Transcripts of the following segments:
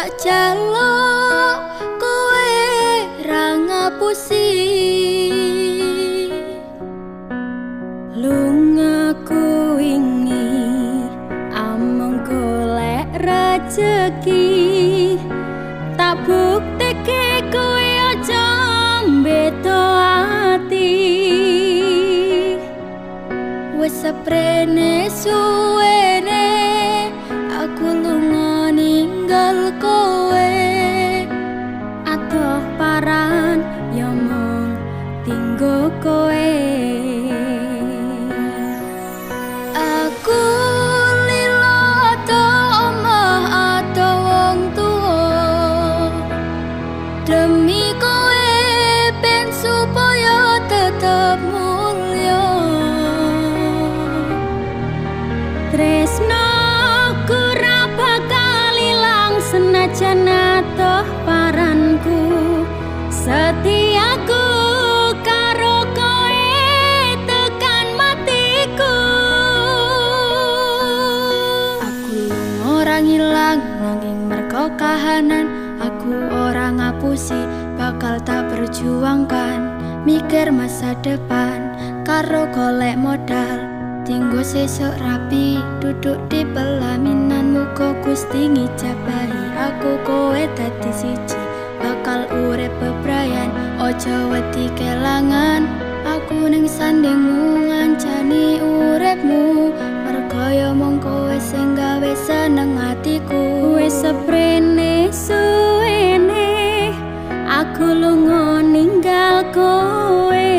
tak jaluk kowe ra ngapusi lungaku wingi amung golek rejeki tak bukteke kowe aja mbeto ati wis seprene suwene aku lunga ninggal kowe adoh paran ya mung tinggo kowe aku lilo ato omah ato wong tuwa demi kowe ben supaya tetep mulya tresno ora bakal ilang senajan atoh paranku setiaku karo kowe tekan matiku aku ora ngilang nanging mergo kahanan aku ora ngapusi bakal tak perjuangkan mikir masa depan karo golek modal tinggo sesuk rapi duduk di pelaminan muga Gusti ngijabahi aku kowe dadi siji bakal urip bebrayan aja wedi kelangan aku ning sandingmu ngancani uripmu mergo ya mung kowe sing gawe seneng atiku wis seprene suwene aku lunga ninggal kowe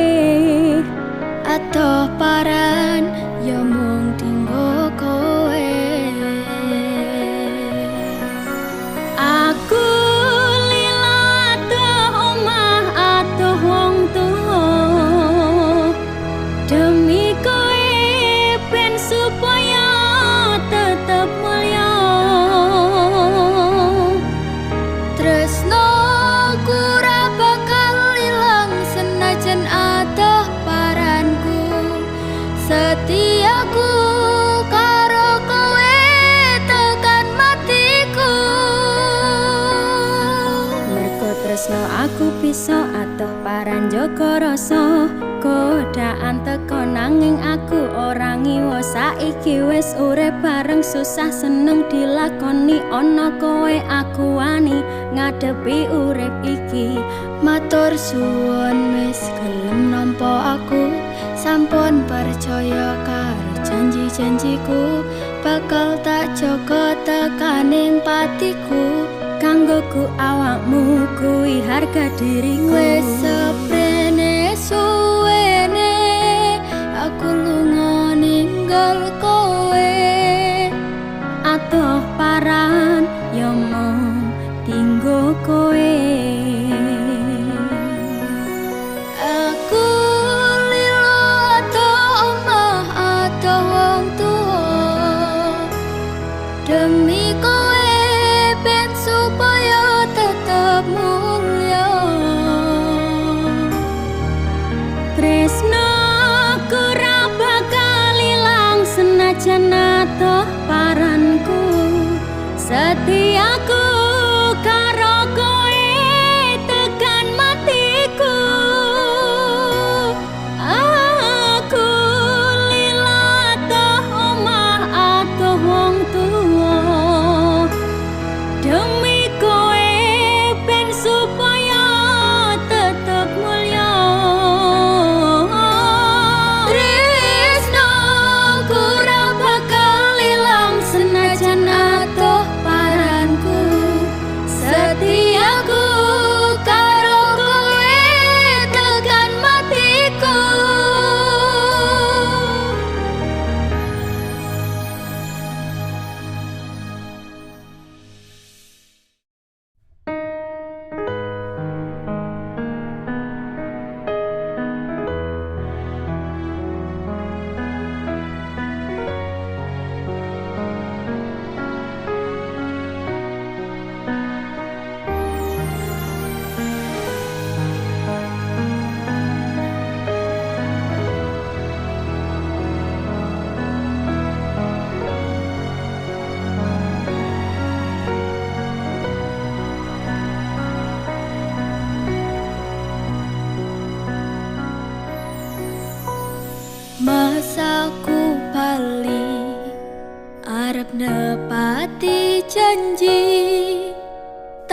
atoh paran ya mung tinggo kowe aku lila atoh omah atoh wong tuwa demi kowe ben supaya tetep mulya tresno ora bakal ilang senajan atoh paranku setiaku karo kowe tekan matiku mergo tresno aku bisa atoh paran jaga rasa godaan teko nanging aku ora ngiwo saiki wis urip bareng susah seneng dilakoni ana kowe aku wani ngadepi urip iki matur suwun wis gelem nampa aku sampun percaya karo janji-janjiku bakal tak jaga tekaning patiku kanggoku awakmu kuwi harga diriku wis seprene suwene aku lunga ninggal kowe atoh paran ya mung tinggo kowe demi kowe ben supaya tetep mulya tresno ora bakal ilang senajan atoh paranku setiaku karo kowe tekan matiku aku lila atoh omah atoh wong tuwa demi kowe ben supaya tetep mulya tresno ora bakal ilang senajan atoh paranku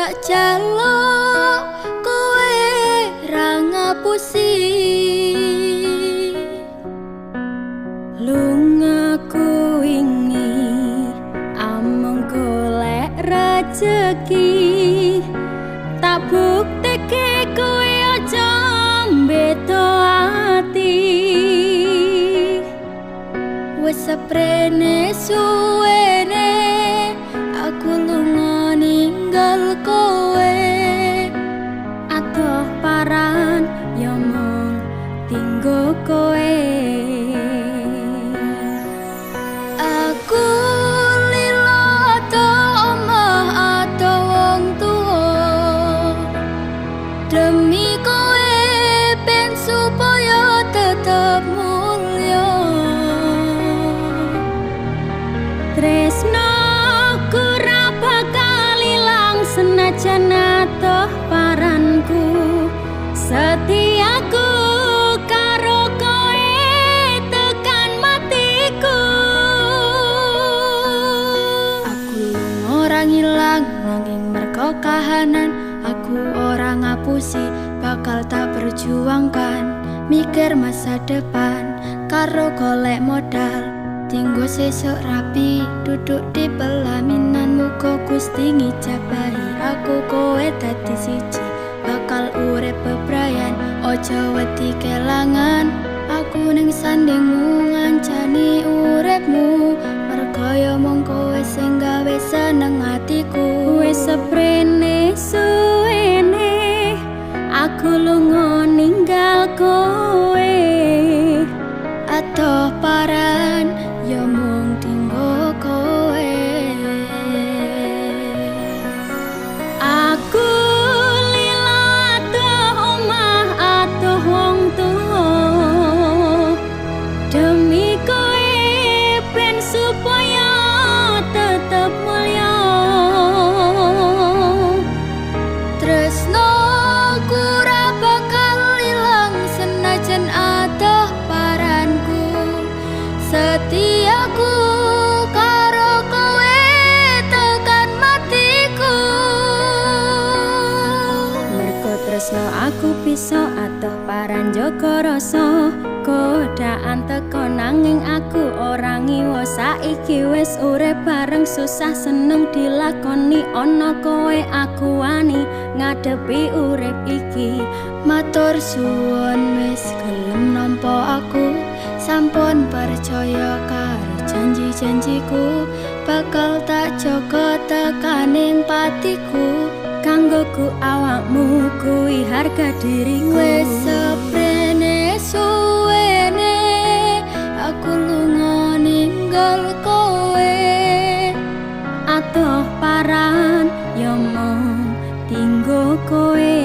tak jaluk kowe ra ngapusi lungaku wingi amung golek rejeki tak bukteke kowe aja mbeto ati wis seprene suwene aku lunga ninggal kowe adoh paran ya mung tinggo kowe aku lilo ado omah ado wong tuwa demi kowe ben supaya tetep mulya tresno senajan atoh paranku setiaku karo kowe tekan matiku aku ora ngilang nanging merko kahanan aku ora ngapusi bakal tak perjuangkan mikir masa depan karo golek modal tinggo sesuk rapi duduk di pelaminan muga Gusti ngijabahi aku kowe dadi siji bakal urip bebrayan ojo wedi kelangan aku ning sandingmu ngancani uripmu mergo ya mung kowe sing gawe seneng atiku wis seprene suwene aku lunga ninggal kowe atoh paran ya mung tinggo kowe aku lila atoh omah atoh wong tuwa demi kowe ben supaya tetep mulya tresno ora bakal ilang senajan atoh paranku setiaku karo kowe tekan matiku mergo tresno aku bisa atoh paran jaga rasa godaan teko nanging aku ora ngiwa saiki wis urip bareng susah seneng dilakoni ana kowe aku wani ngadepi urip iki matur suwun wis gelem nampa aku sampun percaya karo janji-janjiku bakal tak jaga tekaning patiku kanggoku awakmu kuwi harga diriku wis seprene suwene aku lunga ninggal kowe atoh paran ya mung tinggo kowe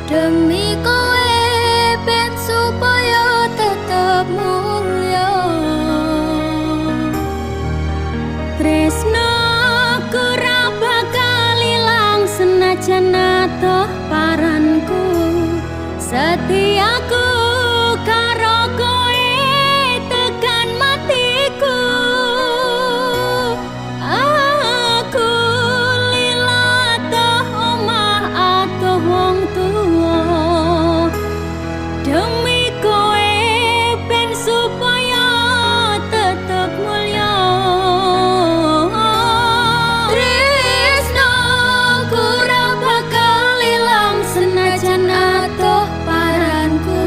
demi kowe ben supaya tetep mulya tresno ora bakal ilang senajan atoh paranku setiaku karo kowe tekan matiku aku lila atoh omah atoh wong tuwa demi kowe ben supaya tetep mulya tresno ora bakal ilang senajan atoh paranku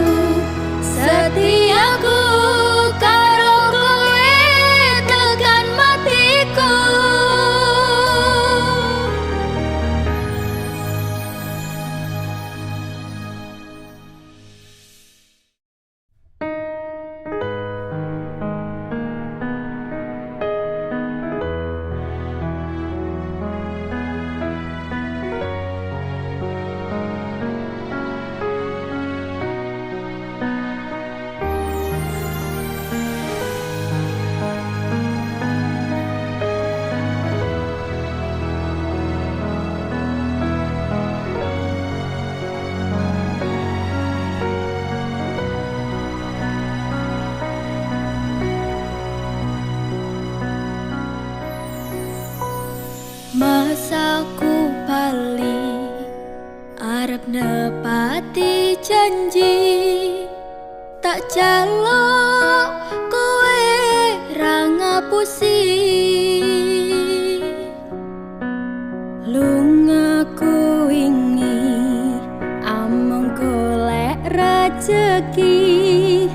janji tak jaluk kowe ra ngapusi lungaku wingi among golek rejeki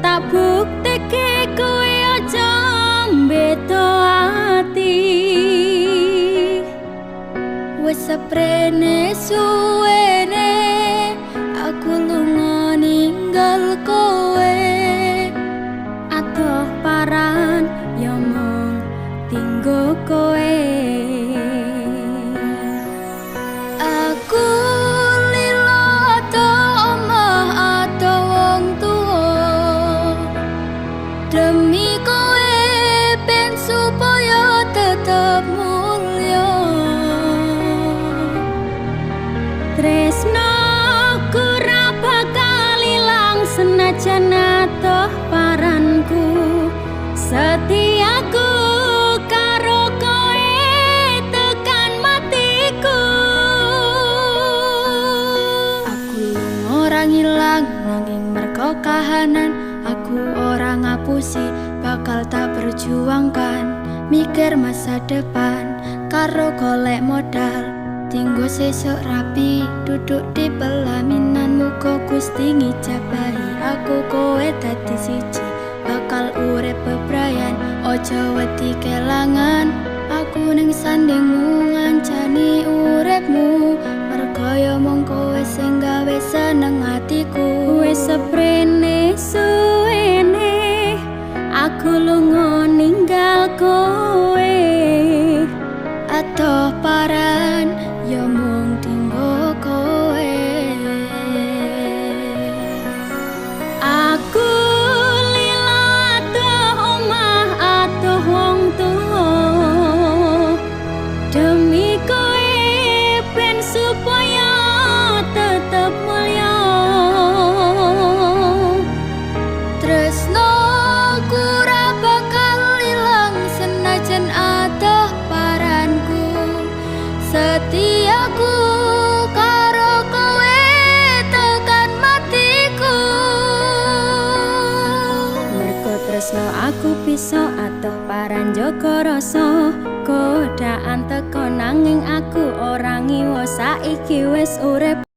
tak bukteke kowe aja mbeto ati wis seprene suwene aku lunga ninggal kowe adoh paran yo mung tinggo kowe aku lilo ato omah ato wong tuwa demi kowe ben supaya tetep mulya tresno ora bakal ilang senajan atoh paranku setiaku karo kowe tekan matiku aku ora ngilang nanging mergo kahanan aku ora ngapusi bakal tak perjuangkan mikir masa depan karo golek modal tinggo sesuk rapi duduk di pelaminan muga Gusti ngijabahi aku kowe dadi siji bakal urip bebrayan aja wedi kelangan aku ning sandingmu ngancani uripmu mergo yo mung kowe sing gawe seneng atiku wis seprene suwene aku lunga ninggal kowe adoh paran yo mung tinggo kowe aku lila adoh omah adoh wong tuwa demi kowe ben supaya tetep mulya tresno ora bakal ilang senajan adoh paranku setiaku karo kowe tekan matiku mergo tresno aku bisa atoh paran jaga rasa godaan teko nanging aku ora ngiwo saiki wis urip